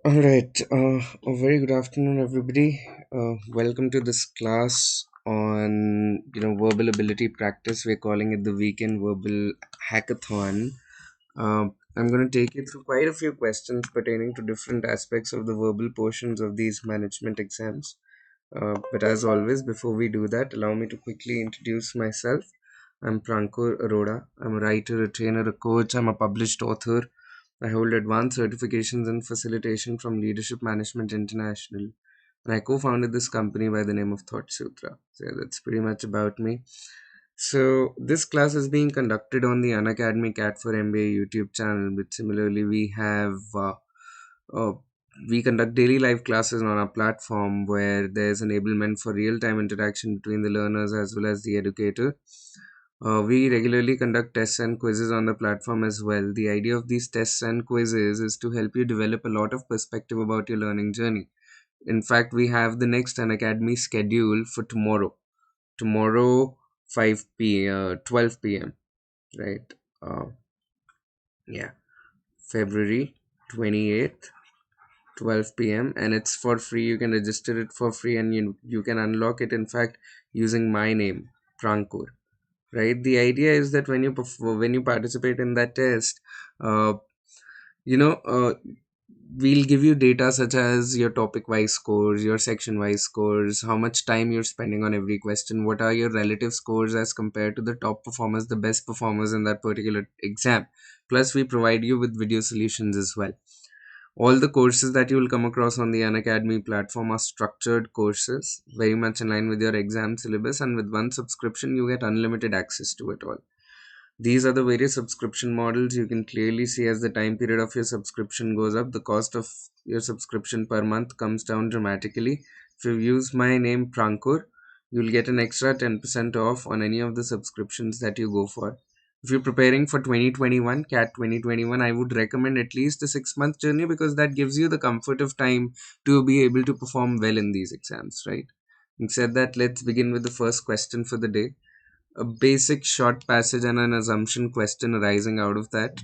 All right. A very good afternoon, everybody. Welcome to this class on verbal ability practice. We're calling it the weekend verbal hackathon. I'm going to take you through quite a few questions pertaining to different aspects of the verbal portions of these management exams. But as always, before we do that, allow me to quickly introduce myself. I'm Prankur Arora. I'm a writer, a trainer, a coach. I'm a published author. I hold advanced certifications in facilitation from Leadership Management International. And I co founded this company by the name of Thought Sutra. So, yeah, that's pretty much about me. So, this class is being conducted on the Unacademy Cat for MBA YouTube channel, but similarly, uh, we conduct daily live classes on our platform where there's enablement for real time interaction between the learners as well as the educator. We regularly conduct tests and quizzes on the platform as well. The idea of these tests and quizzes is to help you develop a lot of perspective about your learning journey. In fact, we have the next Unacademy schedule for tomorrow. Tomorrow, 12 p.m. Right? Uh, yeah, February 28th, 12 p.m. And it's for free. You can register it for free and you can unlock it, in fact, using my name, Prankur. Right, the idea is that when you participate in that test, uh, you know uh, we'll give you data such as your topic wise scores, your section wise scores, how much time you're spending on every question, what are your relative scores as compared to the top performers, the best performers in that particular exam. Plus we provide you with video solutions as well. All the courses that you will come across on the Unacademy platform are structured courses, very much in line with your exam syllabus, and with one subscription, you get unlimited access to it all. These are the various subscription models. You can clearly see as the time period of your subscription goes up, the cost of your subscription per month comes down dramatically. If you use my name Prankur, you'll get an extra 10% off on any of the subscriptions that you go for. If you're preparing for 2021, CAT 2021, I would recommend at least a 6 month journey because that gives you the comfort of time to be able to perform well in these exams, right? And said that, let's begin with the first question for the day. A basic short passage and an assumption question arising out of that.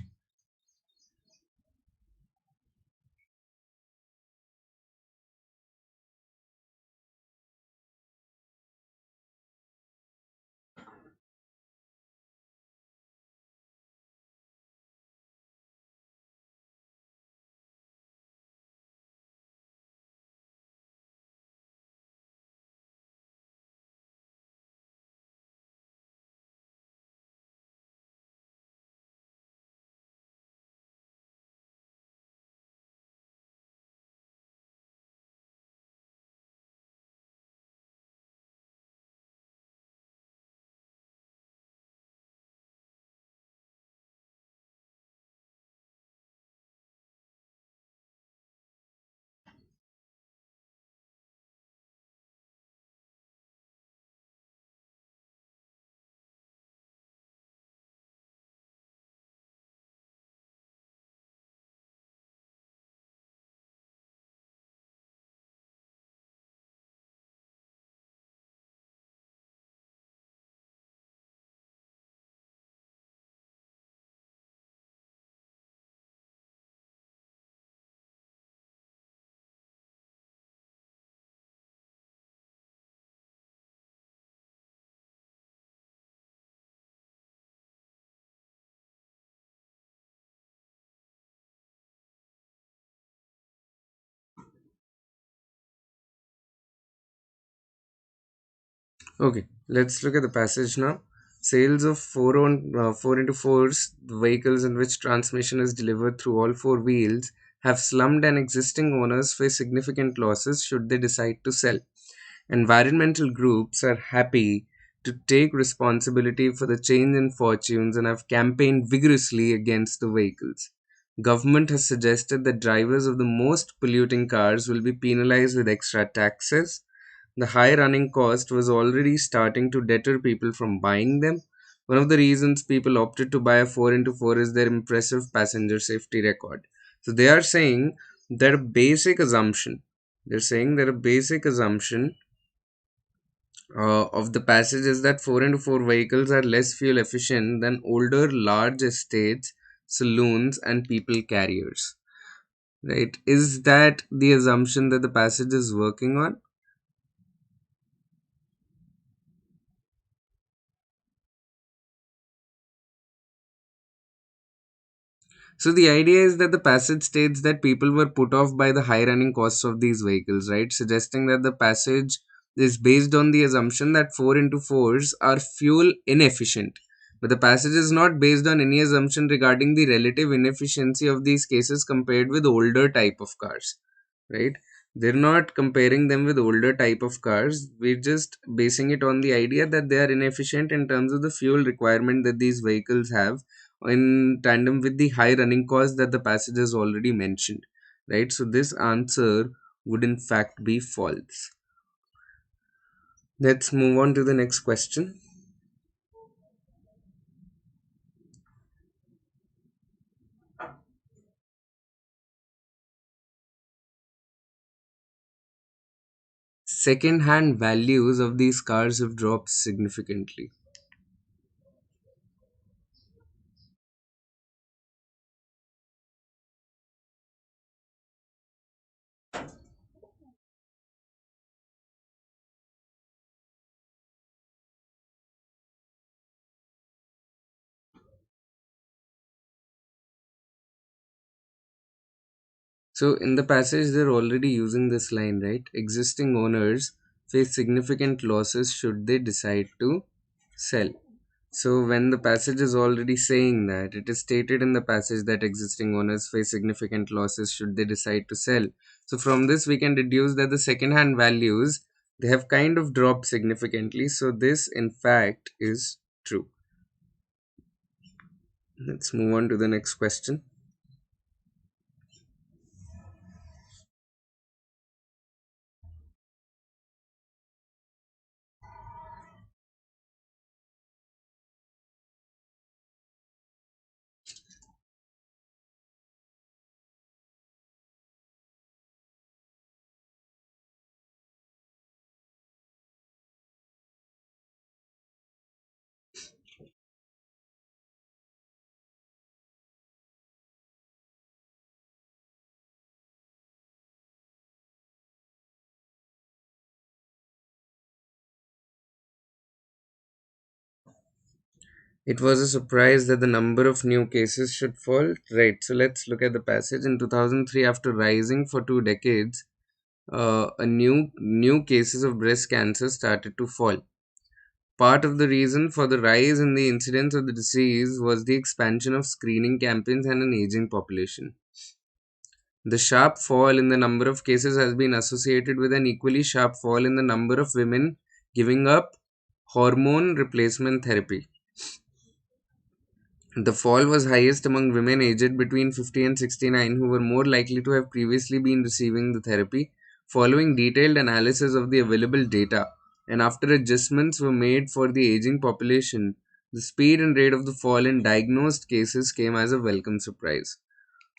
Okay, let's look at the passage now. Sales of 4 into 4s, the vehicles in which transmission is delivered through all four wheels, have slumped and existing owners face significant losses should they decide to sell. Environmental groups are happy to take responsibility for the change in fortunes and have campaigned vigorously against the vehicles. Government has suggested that drivers of the most polluting cars will be penalized with extra taxes. The high running cost was already starting to deter people from buying them. One of the reasons people opted to buy a 4 into 4 is their impressive passenger safety record. So they are saying that a basic assumption, they're saying that a basic assumption of the passage is that 4 into 4 vehicles are less fuel efficient than older large estates, saloons, and people carriers. right? Is that the assumption that the passage is working on? So the idea is that the passage states that people were put off by the high running costs of these vehicles, right? Suggesting that the passage is based on the assumption that 4 into 4s are fuel inefficient. But the passage is not based on any assumption regarding the relative inefficiency of these cases compared with older type of cars, right? They're not comparing them with older type of cars. We're just basing it on the idea that they are inefficient in terms of the fuel requirement that these vehicles have in tandem with the high running cost that the passage has already mentioned, right? So this answer would in fact be false. Let's move on to the next question. Second hand values of these cars have dropped significantly. So in the passage, they're already using this line, right? Existing owners face significant losses should they decide to sell. So when the passage is already saying that, it is stated in the passage that existing owners face significant losses should they decide to sell. So from this, we can deduce that the second-hand values, they have kind of dropped significantly. So this, in fact, is true. Let's move on to the next question. It was a surprise that the number of new cases should fall. Right. So let's look at the passage. In 2003, after rising for 2 decades, a new cases of breast cancer started to fall. Part of the reason for the rise in the incidence of the disease was the expansion of screening campaigns and an aging population. The sharp fall in the number of cases has been associated with an equally sharp fall in the number of women giving up hormone replacement therapy. The fall was highest among women aged between 50 and 69 who were more likely to have previously been receiving the therapy. Following detailed analysis of the available data and after adjustments were made for the aging population, the speed and rate of the fall in diagnosed cases came as a welcome surprise.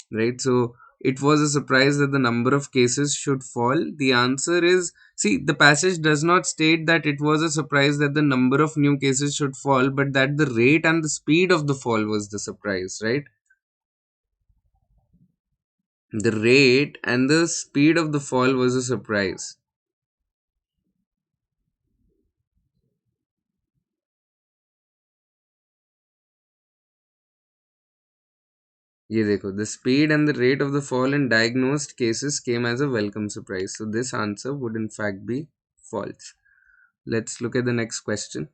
Right? So it was a surprise that the number of cases should fall. The answer is, see, the passage does not state that it was a surprise that the number of new cases should fall, but that the rate and the speed of the fall was the surprise, right? The rate and the speed of the fall was a surprise. ये देखो, the speed and the rate of the fall in diagnosed cases came as a welcome surprise. So this answer would in fact be false. Let's look at the next question.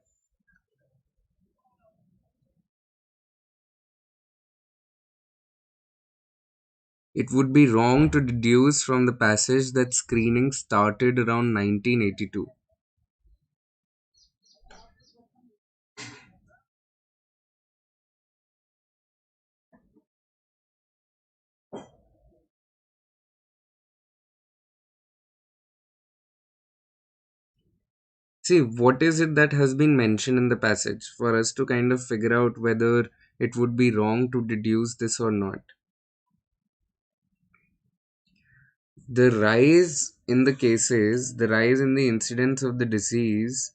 It would be wrong to deduce from the passage that screening started around 1982. See, what is it that has been mentioned in the passage for us to kind of figure out whether it would be wrong to deduce this or not? The rise in the cases, the rise in the incidence of the disease,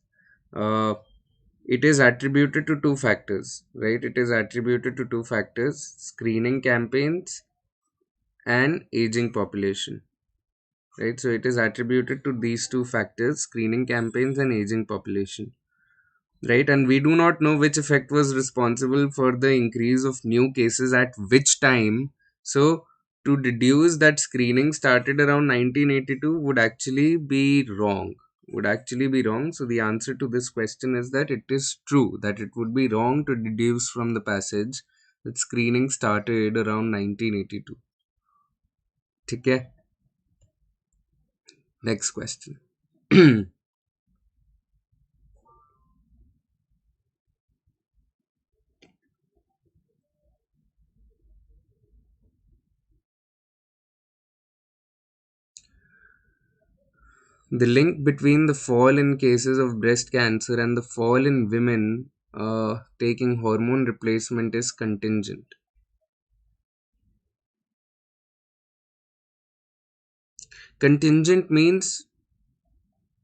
uh, it is attributed to two factors, right? It is attributed to two factors: screening campaigns and aging population. Right, so it is attributed to these two factors: screening campaigns and aging population. Right, and we do not know which effect was responsible for the increase of new cases at which time. So to deduce that screening started around 1982 would actually be wrong. So the answer to this question is that it is true that it would be wrong to deduce from the passage that screening started around 1982. ठीक है. Next question. The link between the fall in cases of breast cancer and the fall in women taking hormone replacement is contingent. Contingent means,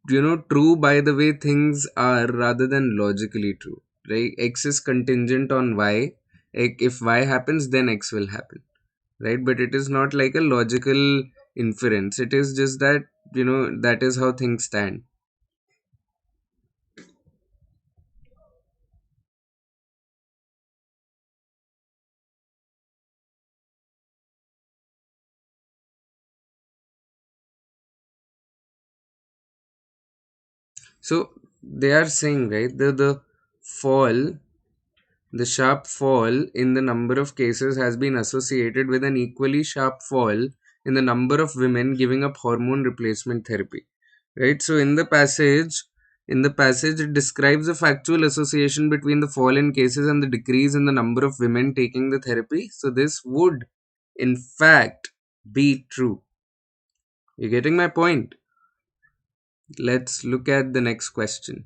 true by the way things are rather than logically true. Right? X is contingent on Y. If Y happens, then X will happen. Right? But it is not like a logical inference. It is just that, that is how things stand. So they are saying, right, the fall, the sharp fall in the number of cases has been associated with an equally sharp fall in the number of women giving up hormone replacement therapy. Right? So in the passage it describes a factual association between the fall in cases and the decrease in the number of women taking the therapy. So this would in fact be true. You getting my point? Let's look at the next question.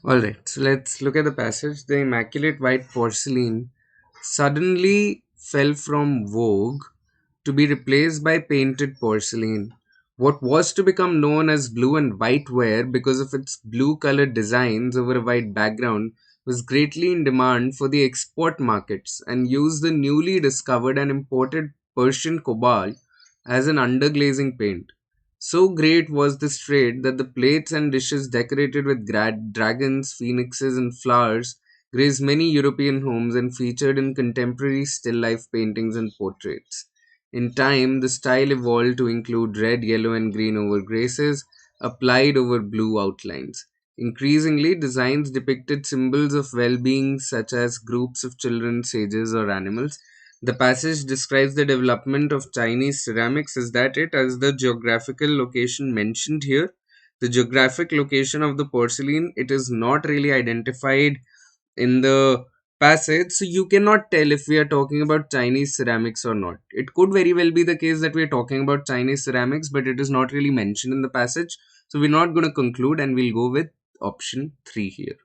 All right, so let's look at the passage. The immaculate white porcelain suddenly fell from vogue to be replaced by painted porcelain. What was to become known as blue and white ware because of its blue colored designs over a white background was greatly in demand for the export markets and used the newly discovered and imported Persian cobalt as an underglazing paint. So great was this trade that the plates and dishes decorated with dragons, phoenixes, and flowers graced many European homes and featured in contemporary still life paintings and portraits. In time, the style evolved to include red, yellow, and green overgraces applied over blue outlines. Increasingly, designs depicted symbols of well being, such as groups of children, sages, or animals. The passage describes the development of Chinese ceramics as that it, as the geographical location mentioned here, the geographic location of the porcelain, it is not really identified in the passage, so you cannot tell if we are talking about Chinese ceramics or not. It could very well be the case that we are talking about Chinese ceramics, but it is not really mentioned in the passage, so we're not going to conclude and we'll go with option 3 here.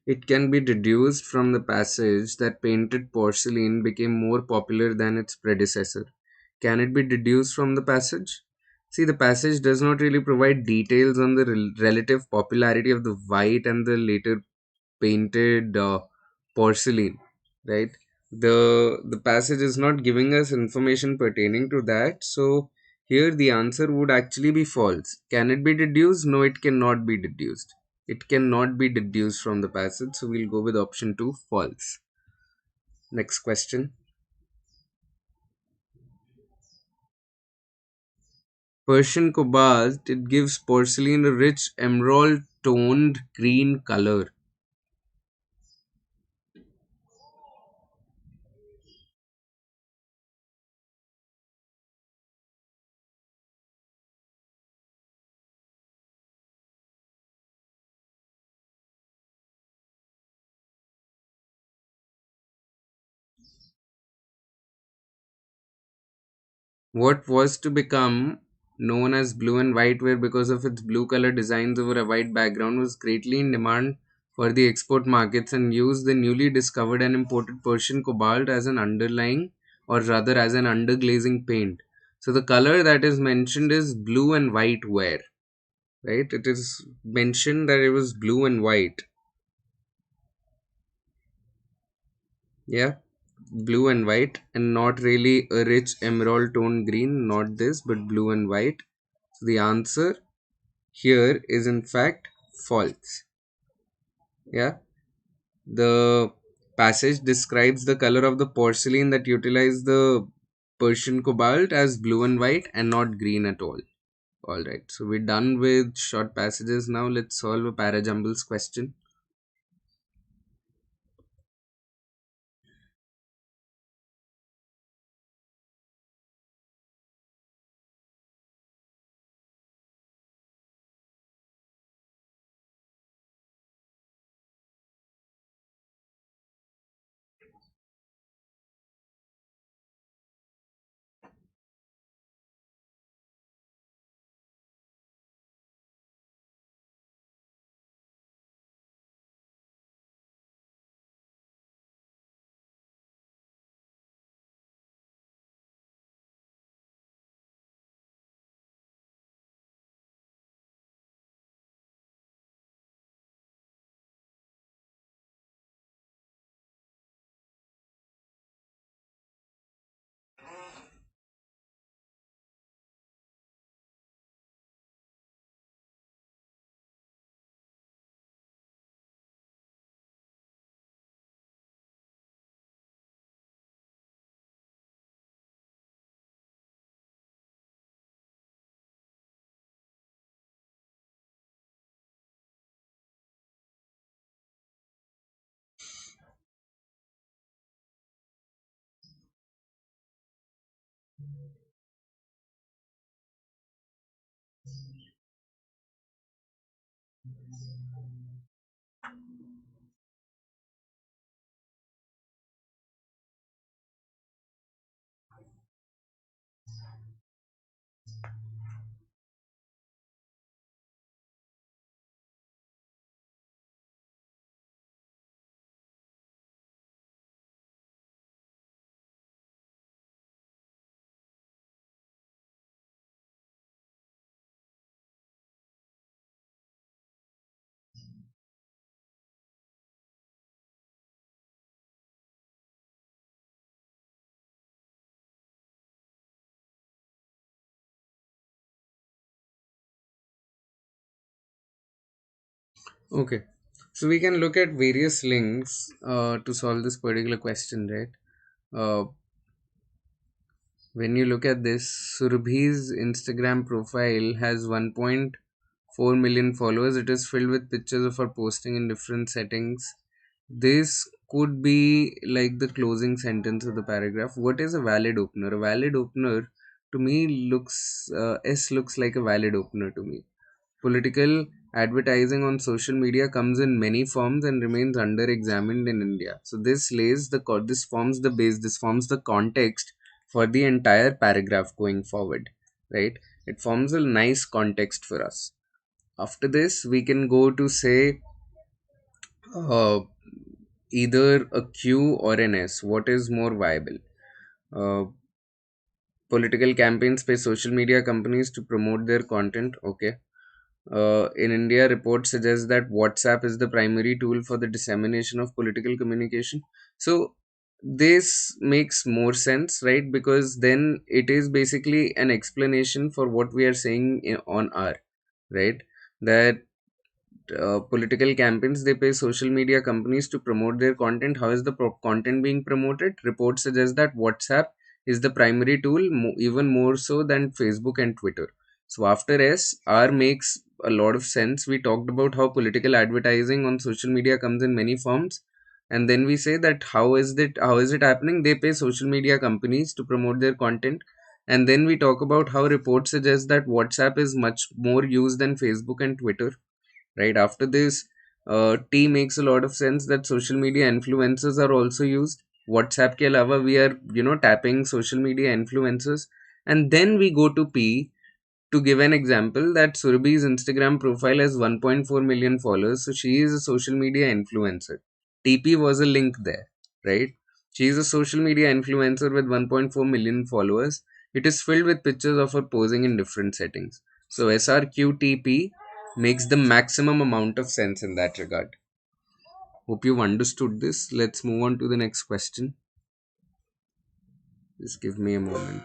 It can be deduced from the passage that painted porcelain became more popular than its predecessor. Can it be deduced from the passage? See, the passage does not really provide details on the relative popularity of the white and the later painted porcelain, right? The passage is not giving us information pertaining to that, so here the answer would actually be false. Can it be deduced? No, it cannot be deduced. It cannot be deduced from the passage, so we'll go with option 2, false. Next question. Persian cobalt, it gives porcelain a rich emerald toned green color. What was to become known as blue and white ware because of its blue color designs over a white background was greatly in demand for the export markets and used the newly discovered and imported Persian cobalt as an underlying, or rather as an underglazing paint. So the color that is mentioned is blue and white ware, right? It is mentioned that it was blue and white. Yeah, blue and white, and not really a rich emerald tone green, not this, but blue and white. So the answer here is in fact false. Yeah, the passage describes the color of the porcelain that utilized the Persian cobalt as blue and white and not green at all. All right, so we're done with short passages. Now let's solve a parajumbles question. Okay. So we can look at various links to solve this particular question, right? Uh, when you look at this, Surabhi's Instagram profile has 1.4 million followers. It is filled with pictures of her posting in different settings. This could be like the closing sentence of the paragraph. What is a valid opener? A valid opener to me looks S looks like a valid opener to me. Political advertising on social media comes in many forms and remains under examined in India. So this forms the base, this forms the context for the entire paragraph going forward, right? It forms a nice context for us. After this, we can go to say uh, either a Q or an S. What is more viable? Uh, Political campaigns pay social media companies to promote their content. Okay. In India, reports suggest that WhatsApp is the primary tool for the dissemination of political communication. So, this makes more sense, right? Because then it is basically an explanation for what we are saying on R, right? That political campaigns, they pay social media companies to promote their content. How is the content being promoted? Reports suggest that WhatsApp is the primary tool, even more so than Facebook and Twitter. So after S, R makes a lot of sense. We talked about how political advertising on social media comes in many forms, and then we say that how is it happening? They pay social media companies to promote their content, and then we talk about how reports suggest that WhatsApp is much more used than Facebook and Twitter. Right after this, T makes a lot of sense that social media influencers are also used. WhatsApp के अलावा we are tapping social media influencers. And then we go to P to give an example that Surabhi's Instagram profile has 1.4 million followers, so she is a social media influencer. TP was a link there, right? She is a social media influencer with 1.4 million followers. It is filled with pictures of her posing in different settings. So SRQTP makes the maximum amount of sense in that regard. Hope you've understood this. Let's move on to the next question. Just give me a moment.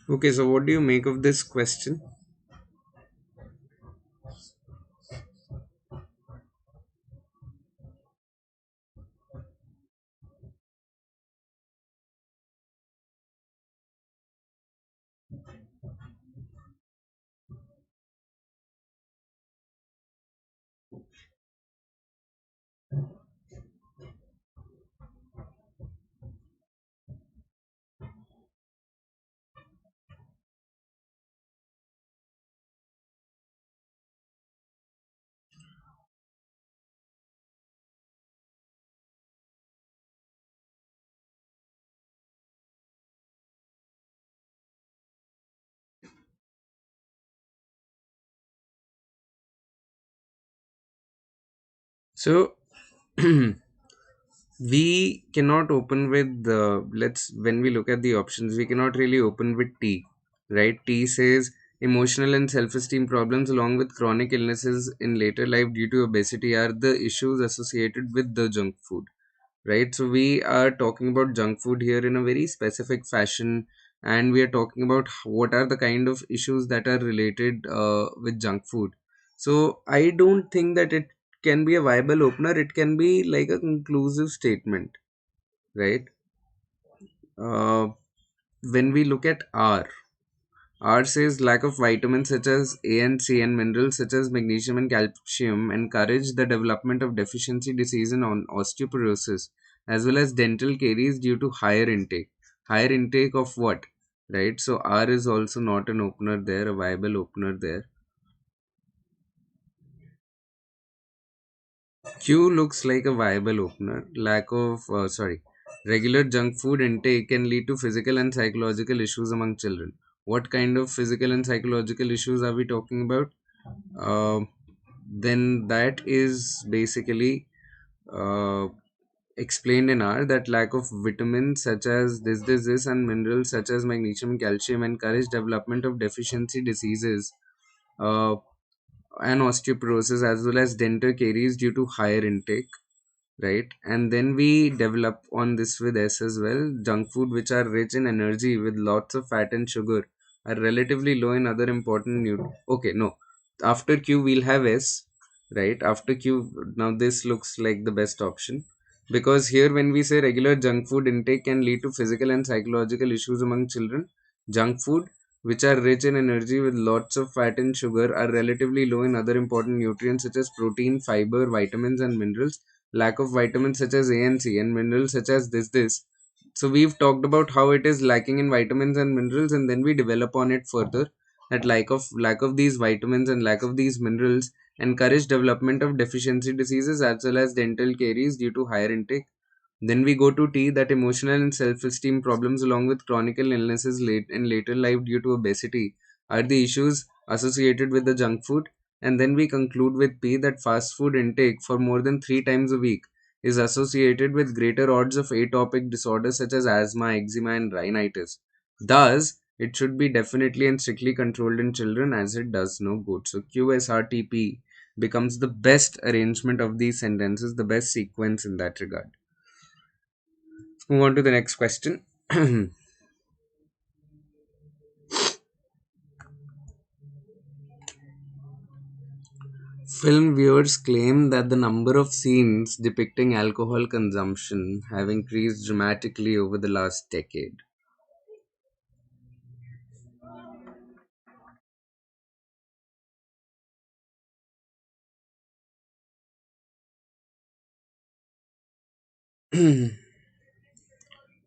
Okay, so what do you make of this question? So we cannot open with the, let's, when we look at the options, we cannot really open with T, right? T says emotional and self-esteem problems along with chronic illnesses in later life due to obesity are the issues associated with the junk food, right? So we are talking about junk food here in a very specific fashion, and we are talking about what are the kind of issues that are related with junk food. So I don't think that it can be a viable opener. It can be like a conclusive statement, right? uh, when we look at R says lack of vitamins such as A and C and minerals such as magnesium and calcium encourage the development of deficiency disease and osteoporosis, as well as dental caries due to higher intake. Higher intake of what? Right? So R is also not an opener there, a viable opener there. Q looks like a viable opener. Regular junk food intake can lead to physical and psychological issues among children. What kind of physical and psychological issues are we talking about? Uh, then that is basically uh, explained in R, that lack of vitamins such as this, and minerals such as magnesium, calcium encourage development of deficiency diseases. And osteoporosis as well as dental caries due to higher intake, right? And then we develop on this with S as well. Junk food which are rich in energy with lots of fat and sugar are relatively low in other important okay, no, after Q we'll have S, right? After Q, now this looks like the best option, because here when we say regular junk food intake can lead to physical and psychological issues among children, junk food which are rich in energy with lots of fat and sugar are relatively low in other important nutrients such as protein, fiber, vitamins and minerals. Lack of vitamins such as A and C and minerals such as this. So we've talked about how it is lacking in vitamins and minerals, and then we develop on it further, that lack of these vitamins and lack of these minerals encourage development of deficiency diseases as well as dental caries due to higher intake. Then we go to T, that emotional and self-esteem problems along with chronic illnesses late in later life due to obesity are the issues associated with the junk food. And then we conclude with P, that fast food intake for more than 3 times a week is associated with greater odds of atopic disorders such as asthma, eczema, and rhinitis. Thus, it should be definitely and strictly controlled in children as it does no good. So QSRTP becomes the best arrangement of these sentences, the best sequence in that regard. Let's move on to the next question. Film viewers claim that the number of scenes depicting alcohol consumption have increased dramatically over the last decade.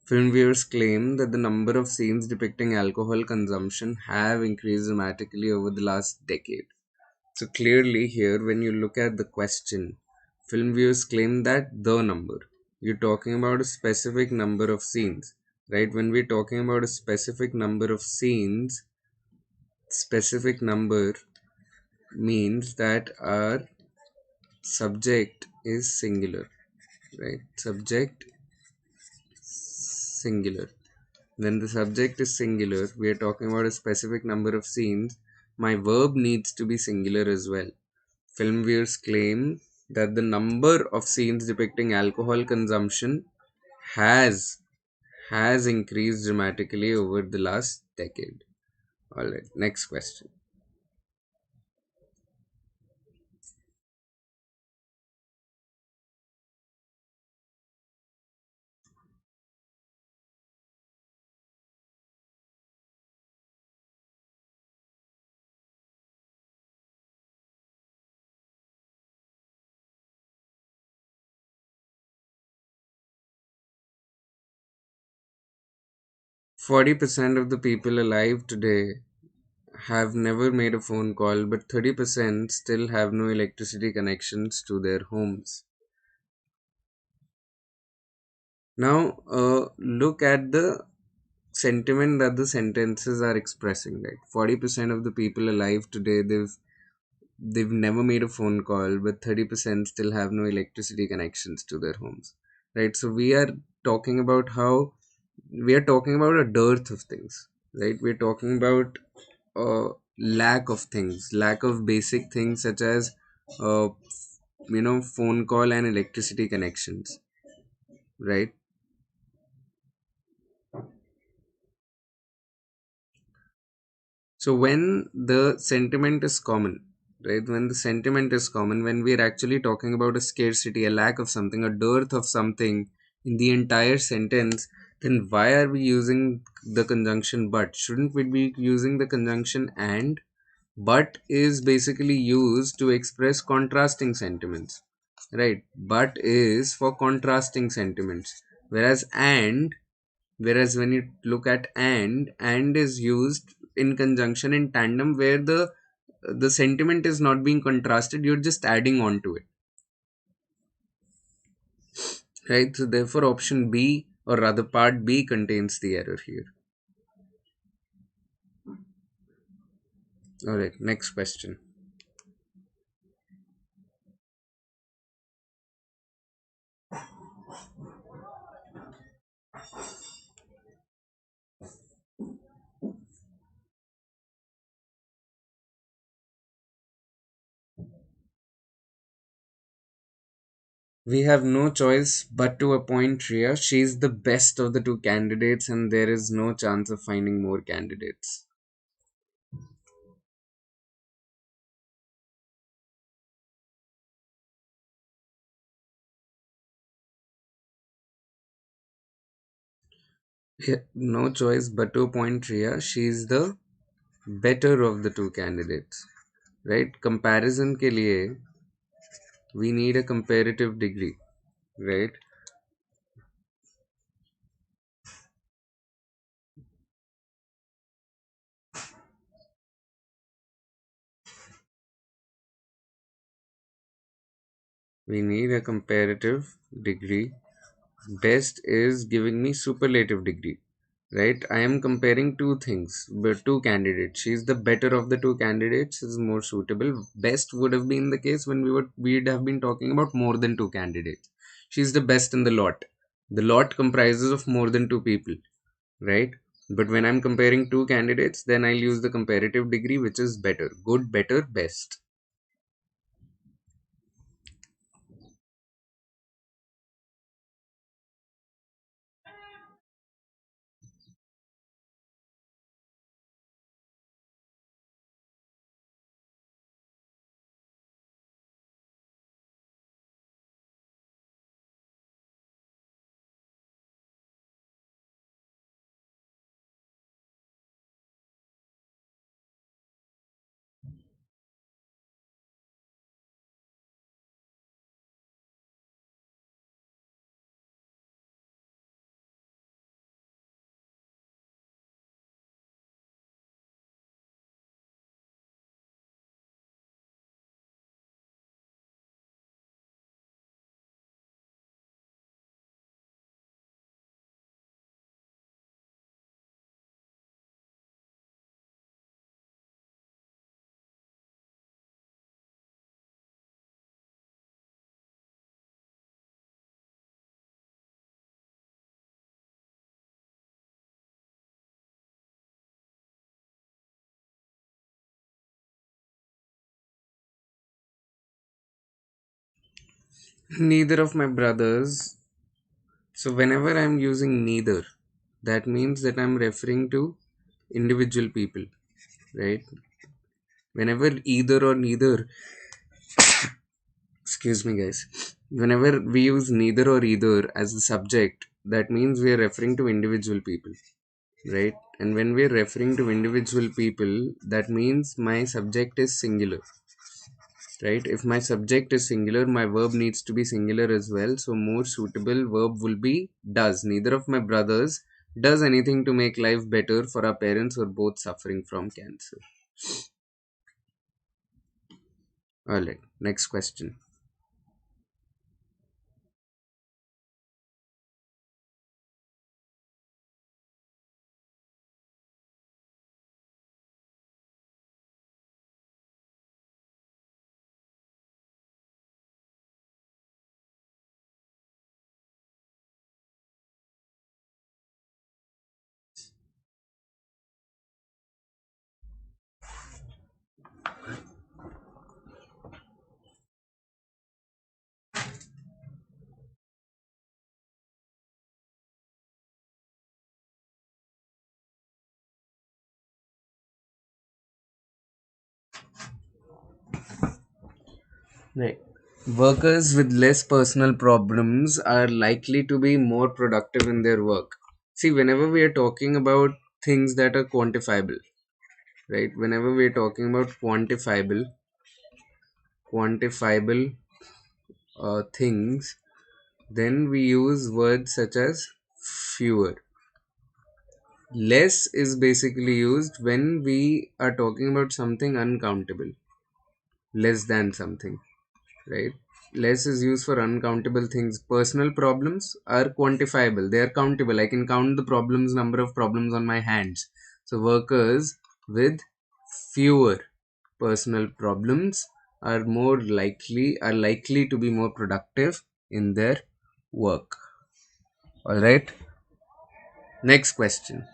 Film viewers claim that the number of scenes depicting alcohol consumption have increased dramatically over the last decade. So clearly here, when you look at the question, film viewers claim that the number. You're talking about a specific number of scenes, right? When we're talking about a specific number of scenes, specific number means that our subject is singular, right? Subject singular. When the subject is singular, we are talking about a specific number of scenes. My verb needs to be singular as well. film viewers claim that the number of scenes depicting alcohol consumption has has increased dramatically over the last decade. All right, next question. 40% of the people alive today have never made a phone call, but 30% still have no electricity connections to their homes. Now, look at the sentiment that the sentences are expressing. Right, 40% of the people alive today, they've never made a phone call, but 30% still have no electricity connections to their homes. Right, so we are talking about a dearth of things. Right, we're talking about lack of things, lack of basic things such as uh, phone call and electricity connections. Right. So when the sentiment is common, right? When the sentiment is common, when we're actually talking about a scarcity, a lack of something, a dearth of something in the entire sentence, then why are we using the conjunction but? Shouldn't we be using the conjunction and? But is basically used to express contrasting sentiments, right? But is for contrasting sentiments, whereas when you look at and is used in conjunction in tandem where the sentiment is not being contrasted, you're just adding on to it, right? So therefore option B, or rather part B, contains the error here. All right, next question. We have no choice but to appoint Riya. She's the best of the two candidates, and there is no chance of finding more candidates. Yeah, no choice but to appoint Riya. She's the better of the two candidates. Right? Comparison के लिए we need a comparative degree. Right? We need a comparative degree. Best is giving me superlative degree. Right? I am comparing two things, but two candidates. She's the better of the two candidates, is more suitable. Best would have been the case when we'd have been talking about more than two candidates. She's the best in the lot. The lot comprises of more than two people, right? But when I'm comparing two candidates, then I'll use the comparative degree, which is better. Good, better, best. Neither of my brothers. So whenever I'm using neither, that means that I'm referring to individual people, right? Whenever either or neither, excuse me, guys. Whenever we use neither or either as the subject, that means we are referring to individual people, right? And when we are referring to individual people, that means my subject is singular, right? If my subject is singular, my verb needs to be singular as well. So more suitable verb will be does. Neither of my brothers does anything to make life better for our parents who are both suffering from cancer. Alright, next question. Right. Workers with less personal problems are likely to be more productive in their work. See, whenever we are talking about things that are quantifiable, right? Whenever we are talking about quantifiable things, then we use words such as fewer. Less is basically used when we are talking about something uncountable, less than something, right? Less is used for uncountable things. Personal problems are quantifiable, they are countable. I can count the problems, number of problems on my hands. So workers with fewer personal problems are likely to be more productive in their work. All right, next question.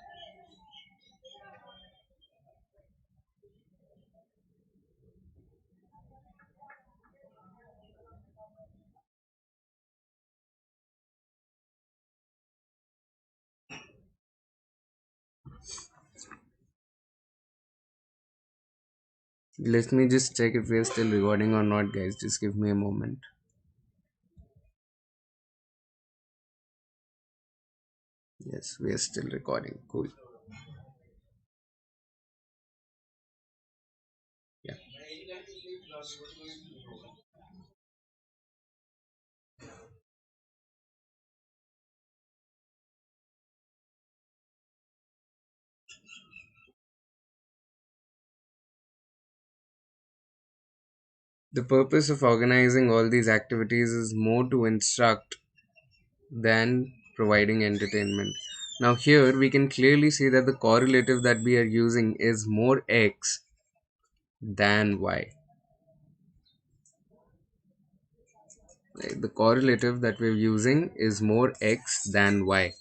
Let me just check if we are still recording or not, guys. Just give me a moment. Yes, we are still recording. Cool. Yeah. The purpose of organizing all these activities is more to instruct than providing entertainment. Now, here we can clearly see that the correlative that we are using is more X than Y. Right? The correlative that we're using is more X than Y.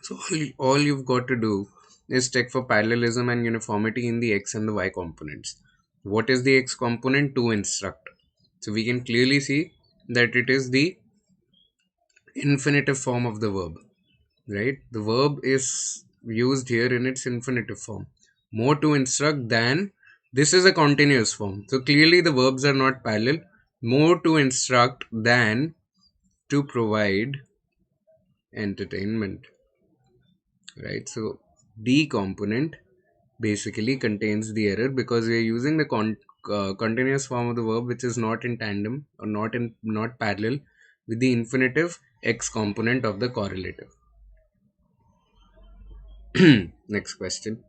So, all you've got to do is check for parallelism and uniformity in the X and the Y components. What is the X component? To instruct. So, we can clearly see that it is the infinitive form of the verb, right? The verb is used here in its infinitive form. More to instruct than, this is a continuous form. So clearly the verbs are not parallel. More to instruct than to provide entertainment, right? So D component basically contains the error because we are using the continuous form of the verb which is not in tandem or not parallel with the infinitive X component of the correlative. Next question.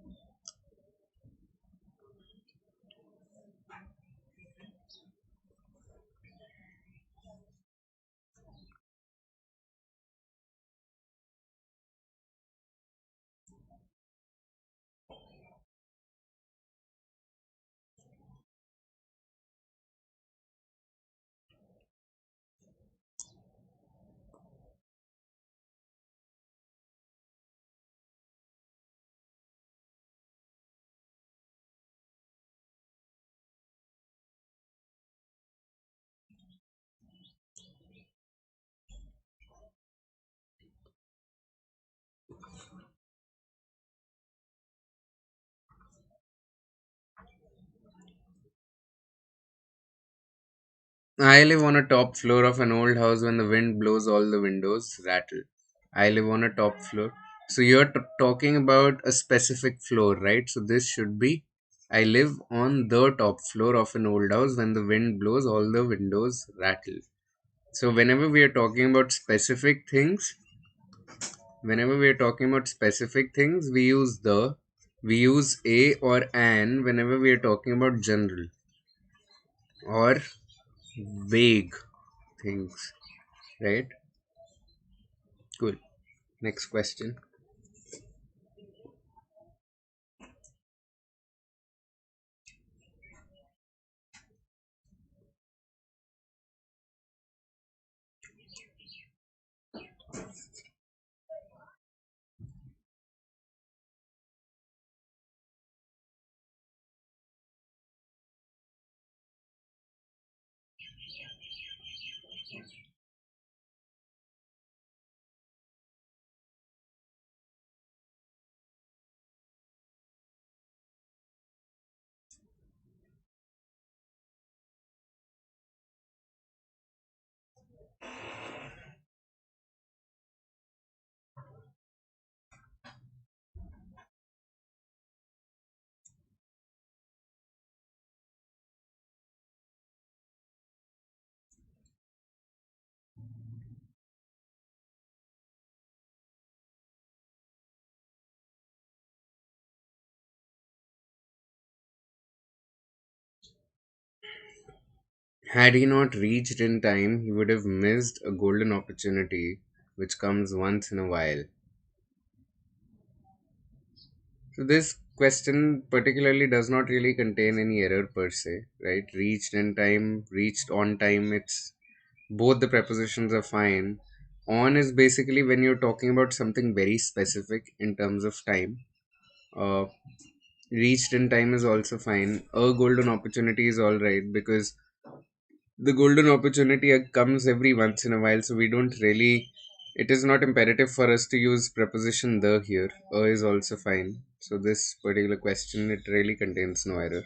I live on a top floor of an old house. When the wind blows, all the windows rattle. I live on a top floor. So you're talking about a specific floor, right? So this should be I live on the top floor of an old house. When the wind blows, all the windows rattle. So whenever we are talking about specific things, we use a or an whenever we are talking about general or vague things, right? Cool. Next question. Had he not reached in time, he would have missed a golden opportunity which comes once in a while. So, this question particularly does not really contain any error per se, right? Reached in time, reached on time, it's both the prepositions are fine. On is basically when you're talking about something very specific in terms of time. Uh, Reached in time is also fine. A golden opportunity is all right because the golden opportunity comes every once in a while, so we don't really. It is not imperative for us to use preposition the here. A is also fine. So this particular question it really contains no error.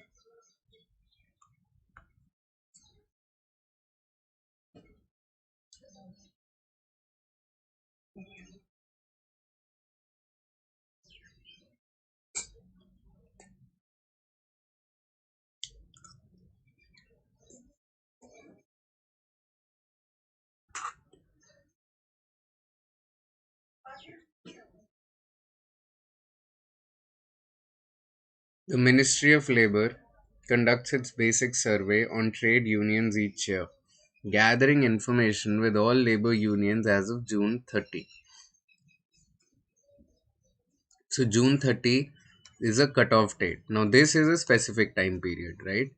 The Ministry of Labor conducts its basic survey on trade unions each year, gathering information with all labor unions as of June 30. So June 30 is a cutoff date. Now this is a specific time period, right?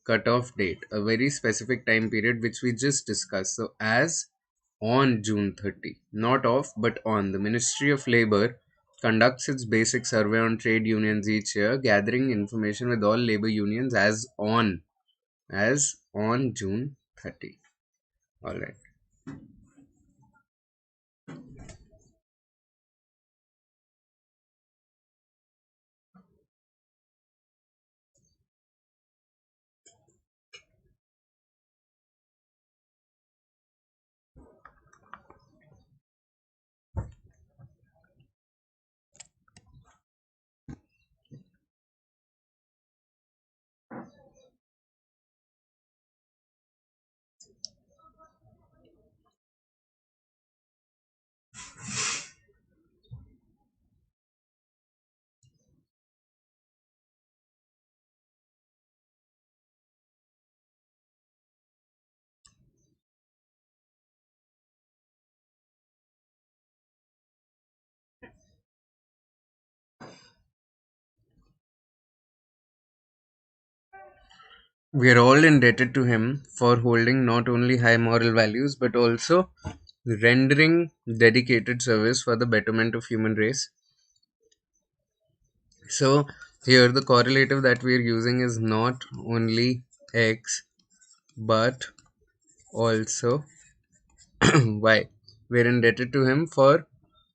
Cutoff date, a very specific time period which we just discussed. So as on June 30, not off but on, the Ministry of Labor conducts its basic survey on trade unions each year, gathering information with all labor unions as on June 30. All right. We are all indebted to him for holding not only high moral values but also rendering dedicated service for the betterment of human race. So here the correlative that we are using is not only x but also y. We're indebted to him for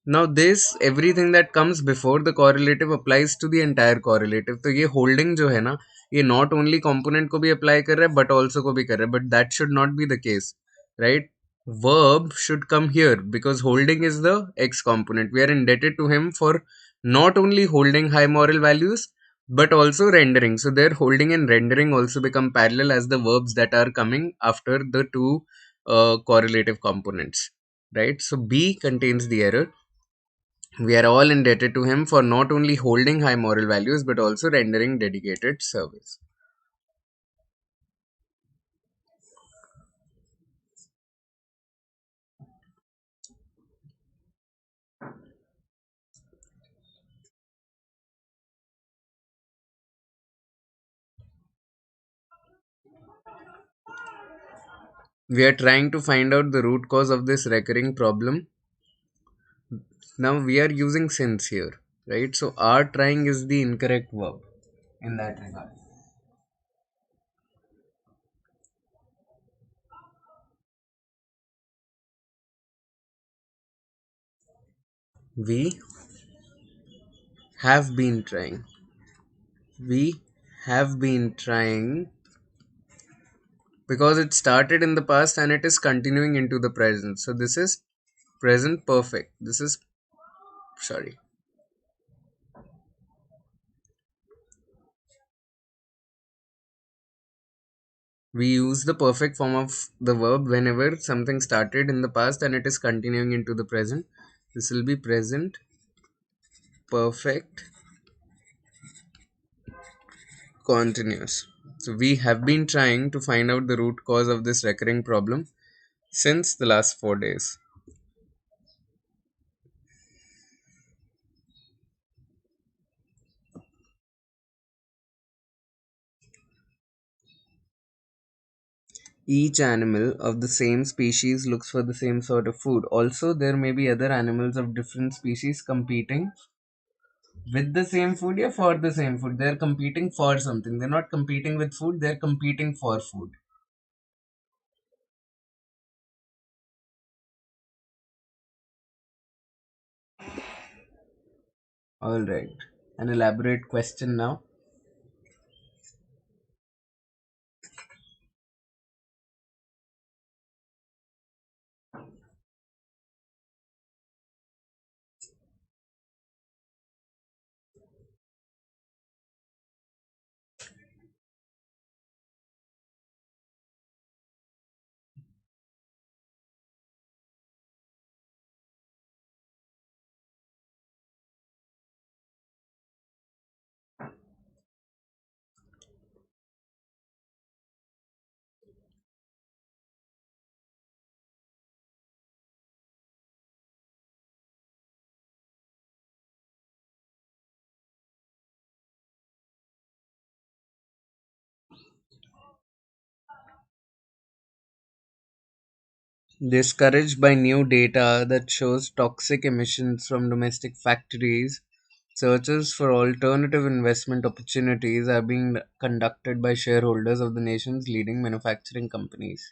now this everything that comes before the correlative applies to the entire correlative. तो ये holding जो है ना ये not only component को भी apply कर रहा है but also को भी कर रहा है, but that should not be the case, right? Verb should come here because holding is the X component. We are indebted to him for not only holding high moral values but also rendering. So their holding and rendering also become parallel as the verbs that are coming after the two correlative components, right? So B contains the error. We are all indebted to him for not only holding high moral values but also rendering dedicated service. We are trying to find out the root cause of this recurring problem. Now we are using since here, right? So are trying is the incorrect verb in that regard. We have been trying. We have been trying because it started in the past and it is continuing into the present. So this is present perfect. This is, sorry. We use the perfect form of the verb whenever something started in the past and it is continuing into the present. This will be present perfect continuous. So we have been trying to find out the root cause of this recurring problem since the last 4 days. Each animal of the same species looks for the same sort of food. Also, there may be other animals of different species competing with the same food or for the same food. They're competing for something. They're not competing with food, they're competing for food. Alright. An elaborate question now. Discouraged by new data that shows toxic emissions from domestic factories, searches for alternative investment opportunities are being conducted by shareholders of the nation's leading manufacturing companies.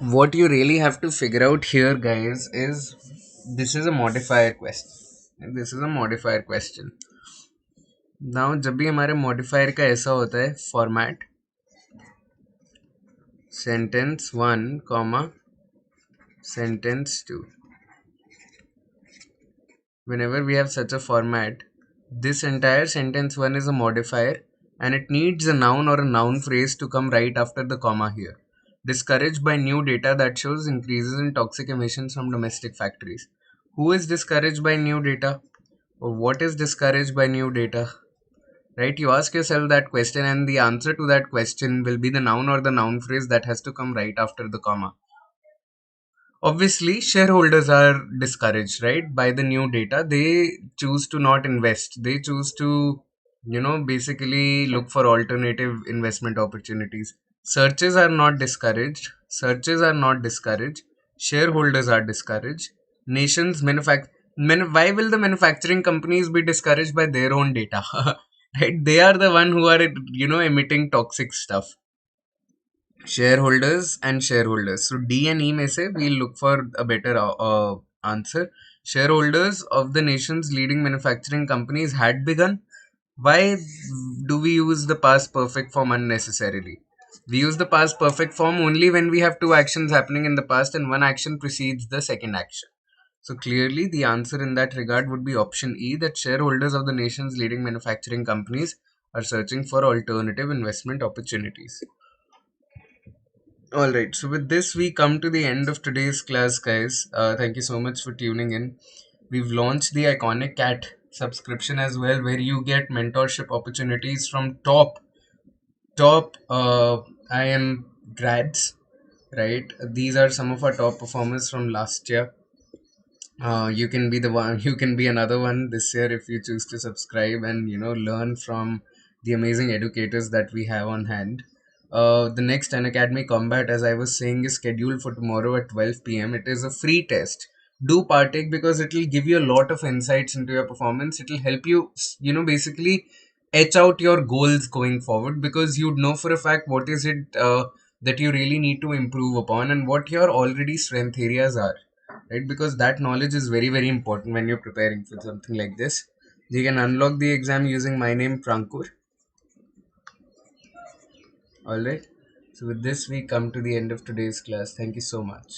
What you really have to figure out here, guys, is this is a modifier question. This is a modifier question. Now, जब भी हमारे modifier का ऐसा होता है format sentence 1, comma sentence 2. Whenever we have such a format, this entire sentence 1 is a modifier and it needs a noun or a noun phrase to come right after the comma here. Discouraged by new data that shows increases in toxic emissions from domestic factories. Who is discouraged by new data? Or what is discouraged by new data? Right? You ask yourself that question and the answer to that question will be the noun or the noun phrase that has to come right after the comma. Obviously, shareholders are discouraged, right, by the new data. They choose to not invest. They choose to, basically look for alternative investment opportunities. Searches are not discouraged. Searches are not discouraged. Shareholders are discouraged. Why will the manufacturing companies be discouraged by their own data? Right? They are the one who are, emitting toxic stuff. Shareholders and shareholders. So D and E may say we'll look for a better answer. Shareholders of the nation's leading manufacturing companies had begun. Why do we use the past perfect form unnecessarily? We use the past perfect form only when we have two actions happening in the past and one action precedes the second action. So clearly, the answer in that regard would be option E, that shareholders of the nation's leading manufacturing companies are searching for alternative investment opportunities. All right. So with this, we come to the end of today's class, guys. Thank you so much for tuning in. We've launched the Iconic Cat subscription as well, where you get mentorship opportunities from top IM grads. Right. These are some of our top performers from last year. You can be the one. You can be another one this year if you choose to subscribe and learn from the amazing educators that we have on hand. The next Unacademy Combat, as I was saying, is scheduled for tomorrow at 12 p.m. It is a free test. Do partake because it will give you a lot of insights into your performance. It will help you, basically etch out your goals going forward, because you'd know for a fact what is it that you really need to improve upon and what your already strength areas are, right? Because that knowledge is very, very important when you're preparing for something like this. You can unlock the exam using my name, Prankur. All right. So with this, we come to the end of today's class. Thank you so much.